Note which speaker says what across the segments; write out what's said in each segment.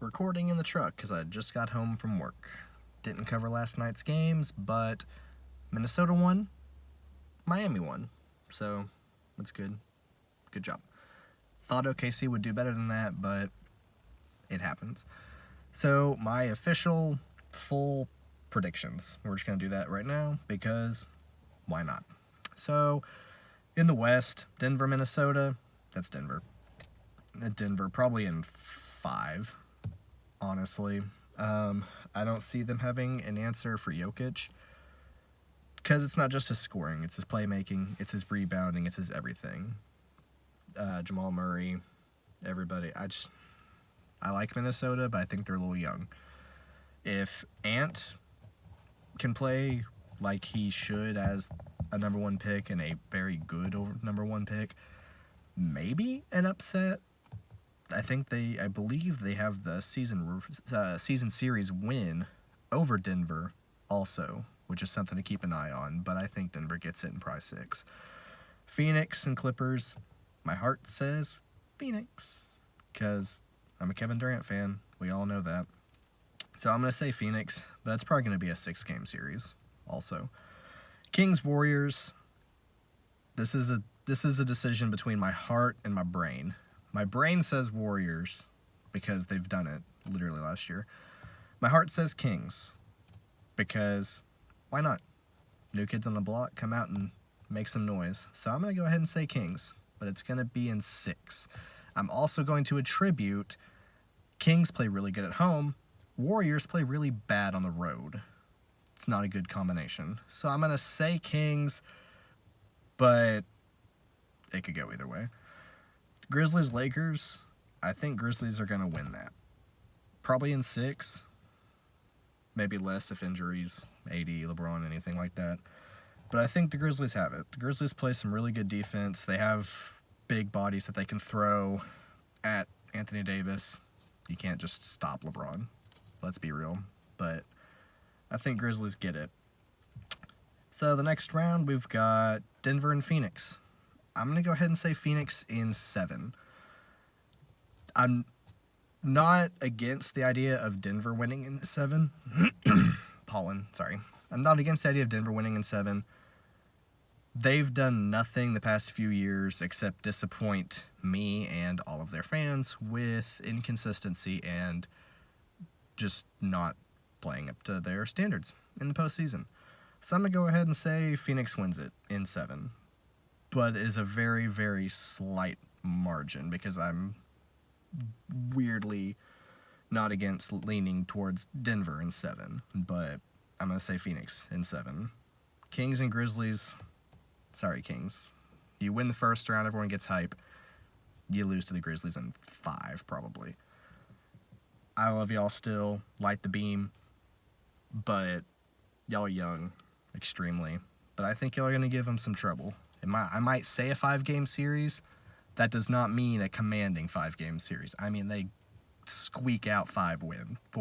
Speaker 1: recording in the truck because I just got home from work. Didn't cover last night's games, but Minnesota won, Miami won. So, that's good. Good job. Thought OKC would do better than that, but it happens. So, my official full predictions. We're just going to do that right now because why not? So, in the West, Denver, Minnesota. That's Denver. Denver probably in 5, honestly. I don't see them having an answer for Jokic because it's not just his scoring, it's his playmaking, it's his rebounding, it's his everything. Jamal Murray, everybody. I like Minnesota, but I think they're a little young. If Ant can play like he should as a number 1 pick and a very good number 1 pick, maybe an upset. I believe they have the season series win over Denver also, which is something to keep an eye on, but I think Denver gets it in probably 6. Phoenix and Clippers, my heart says Phoenix, because I'm a Kevin Durant fan. We all know that. So I'm going to say Phoenix, but it's probably going to be a 6-game series also. Kings, Warriors, this is a decision between my heart and my brain. My brain says Warriors because they've done it literally last year. My heart says Kings because why not? New kids on the block, come out and make some noise. So I'm going to go ahead and say Kings, but it's going to be in 6. I'm also going to attribute Kings play really good at home. Warriors play really bad on the road. It's not a good combination. So I'm going to say Kings, but it could go either way. Grizzlies, Lakers, I think Grizzlies are going to win that. Probably in 6. Maybe less if injuries, AD, LeBron, anything like that. But I think the Grizzlies have it. The Grizzlies play some really good defense. They have big bodies that they can throw at Anthony Davis. You can't just stop LeBron. Let's be real. But I think Grizzlies get it. So the next round, we've got Denver and Phoenix. I'm going to go ahead and say Phoenix in 7. I'm not against the idea of Denver winning in 7. Pollen, sorry. I'm not against the idea of Denver winning in 7. They've done nothing the past few years except disappoint me and all of their fans with inconsistency and just not playing up to their standards in the postseason. So I'm going to go ahead and say Phoenix wins it in 7. But it is a very, very slight margin because I'm weirdly not against leaning towards Denver in 7. But I'm going to say Phoenix in 7. Kings and Grizzlies. Sorry, Kings. You win the first round, everyone gets hype. You lose to the Grizzlies in 5, probably. I love y'all still. Light the beam. But y'all are young, extremely. But I think y'all are going to give them some trouble. I might say a 5-game series. That does not mean a commanding 5-game series. I mean, they squeak out 4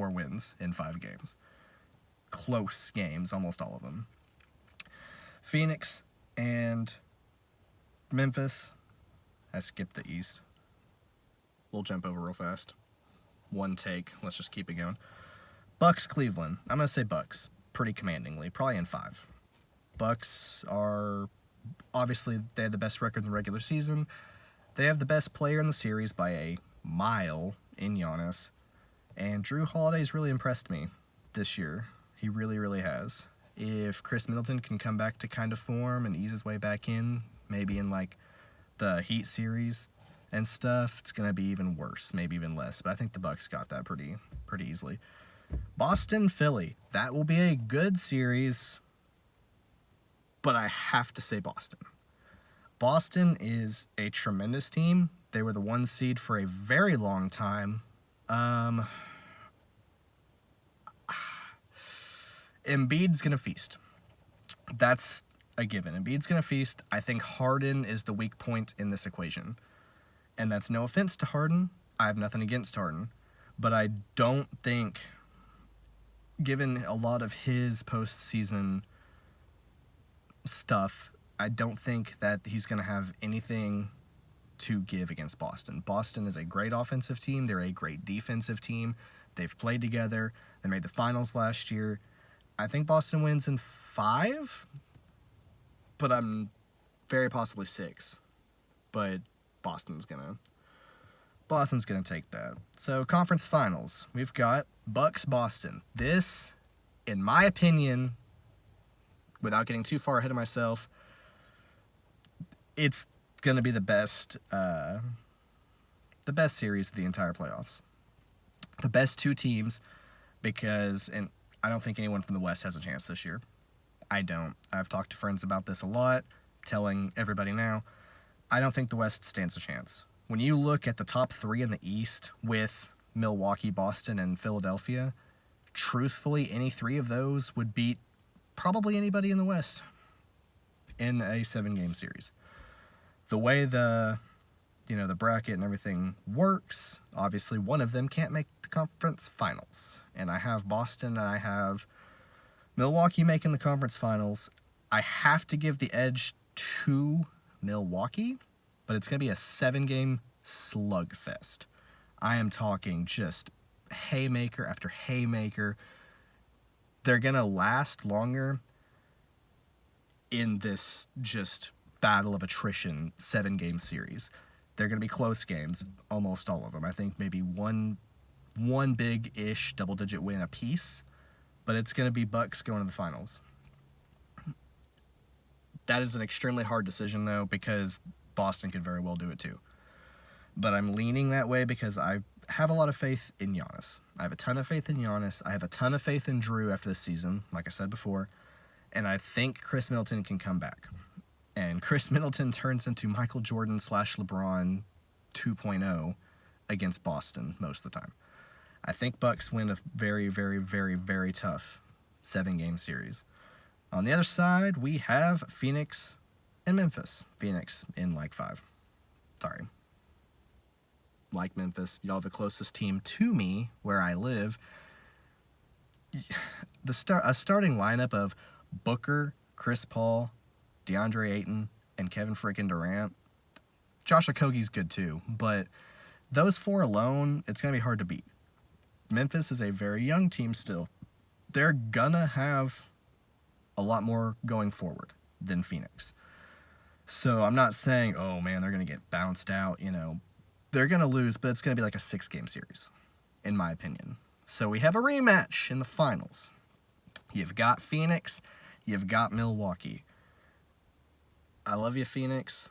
Speaker 1: wins in 5 games. Close games, almost all of them. Phoenix and Memphis. I skipped the East. We'll jump over real fast. 1 take. Let's just keep it going. Bucks, Cleveland. I'm going to say Bucks pretty commandingly. Probably in 5. Bucks are... Obviously, they had the best record in the regular season. They have the best player in the series by a mile in Giannis. And Drew Holiday's really impressed me this year. He really, really has. If Chris Middleton can come back to kind of form and ease his way back in, maybe in like the Heat series and stuff, it's going to be even worse, maybe even less. But I think the Bucks got that pretty easily. Boston, Philly. That will be a good series. But I have to say Boston. Boston is a tremendous team. They were the 1 seed for a very long time. Embiid's going to feast. That's a given. Embiid's going to feast. I think Harden is the weak point in this equation. And that's no offense to Harden. I have nothing against Harden. But I don't think, given a lot of his postseason stuff, I don't think that he's going to have anything to give against Boston. Boston is a great offensive team. They're a great defensive team. They've played together. They made the finals last year. I think Boston wins in 5, but I'm very possibly 6. But Boston's gonna take that. So conference finals, we've got Bucks Boston. This, in my opinion, without getting too far ahead of myself, it's gonna be the best series of the entire playoffs. The best 2 teams, because, and I don't think anyone from the West has a chance this year. I don't. I've talked to friends about this a lot, telling everybody now, I don't think the West stands a chance. When you look at the top 3 in the East with Milwaukee, Boston, and Philadelphia, truthfully, any 3 of those would beat probably anybody in the West in a 7-game series. The way the bracket and everything works, obviously one of them can't make the conference finals. And I have Boston and I have Milwaukee making the conference finals. I have to give the edge to Milwaukee, but it's going to be a 7-game slugfest. I am talking just haymaker after haymaker. They're going to last longer in this just battle of attrition 7-game series. They're going to be close games, almost all of them. I think maybe one big-ish double-digit win apiece, but it's going to be Bucks going to the finals. That is an extremely hard decision, though, because Boston could very well do it, too. But I'm leaning that way because I have a lot of faith in Giannis. I have a ton of faith in Giannis. I have a ton of faith in Drew after this season, like I said before. And I think Chris Middleton can come back. And Chris Middleton turns into Michael Jordan / LeBron 2.0 against Boston most of the time. I think Bucks win a very, very, very, very tough 7-game series. On the other side, we have Phoenix and Memphis. Phoenix in like 5. Sorry. Like Memphis, y'all the closest team to me where I live. A starting lineup of Booker, Chris Paul, DeAndre Ayton, and Kevin freaking Durant. Josh Okogie's good too, but those 4 alone, it's going to be hard to beat. Memphis is a very young team still. They're gonna have a lot more going forward than Phoenix. So I'm not saying, oh man, they're going to get bounced out, They're going to lose, but it's going to be like a 6-game series, in my opinion. So we have a rematch in the finals. You've got Phoenix, you've got Milwaukee. I love you, Phoenix.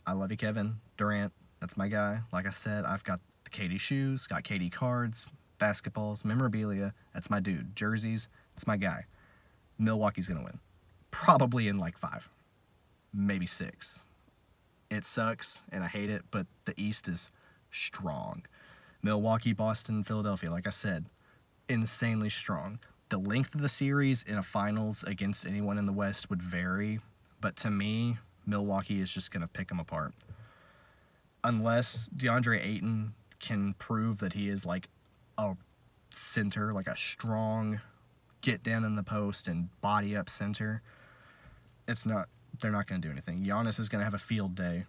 Speaker 1: I love you, Kevin Durant. That's my guy. Like I said, I've got the KD shoes, got KD cards, basketballs, memorabilia. That's my dude. Jerseys. It's my guy. Milwaukee's going to win. Probably in like 5. Maybe 6. It sucks, and I hate it, but the East is strong. Milwaukee, Boston, Philadelphia, like I said, insanely strong. The length of the series in a finals against anyone in the West would vary, but to me, Milwaukee is just going to pick them apart. Unless DeAndre Ayton can prove that he is like a center, like a strong get down in the post and body up center, they're not going to do anything. Giannis is going to have a field day.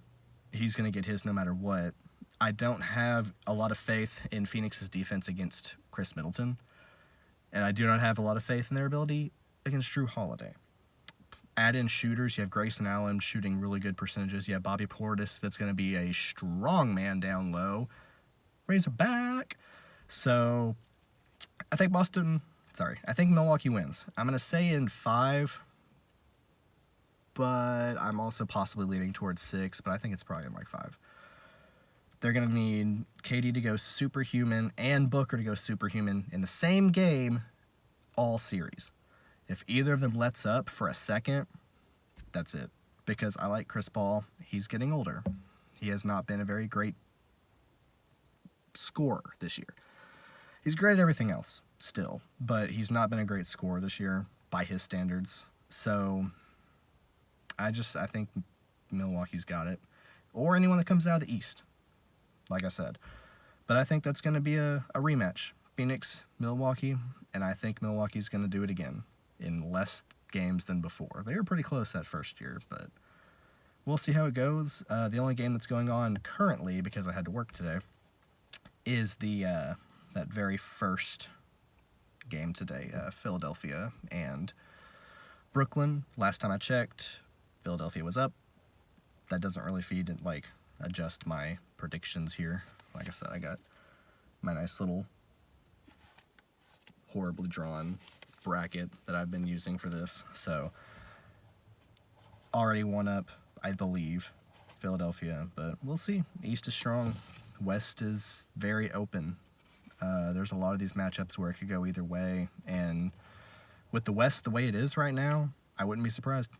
Speaker 1: He's going to get his no matter what. I don't have a lot of faith in Phoenix's defense against Chris Middleton, and I do not have a lot of faith in their ability against Drew Holiday. Add in shooters. You have Grayson Allen shooting really good percentages. You have Bobby Portis that's going to be a strong man down low. Razorback. So I think Milwaukee wins. I'm going to say in 5, but I'm also possibly leaning towards 6, but I think it's probably in like 5. They're going to need KD to go superhuman and Booker to go superhuman in the same game all series. If either of them lets up for a second, that's it. Because I like Chris Paul. He's getting older. He has not been a very great scorer this year. He's great at everything else still, but he's not been a great scorer this year by his standards. So I think Milwaukee's got it. Or anyone that comes out of the East, like I said. But I think that's going to be a rematch. Phoenix, Milwaukee, and I think Milwaukee's going to do it again in less games than before. They were pretty close that first year, but we'll see how it goes. The only game that's going on currently, because I had to work today, is that very first game today, Philadelphia and Brooklyn. Last time I checked, Philadelphia was up. That doesn't really feed and adjust my predictions here. Like I said, I got my nice little horribly drawn bracket that I've been using for this. So already one up, I believe, Philadelphia, but we'll see. East is strong. West is very open. There's a lot of these matchups where it could go either way, and with the West the way it is right now, I wouldn't be surprised.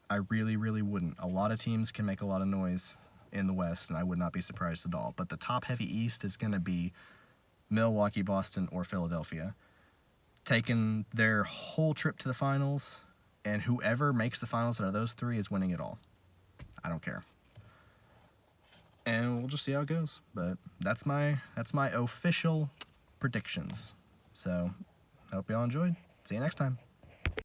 Speaker 1: I really, really wouldn't. A lot of teams can make a lot of noise in the West, and I would not be surprised at all. But the top-heavy East is going to be Milwaukee, Boston, or Philadelphia, taking their whole trip to the finals, and whoever makes the finals out of those three is winning it all. I don't care. And we'll just see how it goes. But that's my official predictions. So, hope y'all enjoyed. See you next time.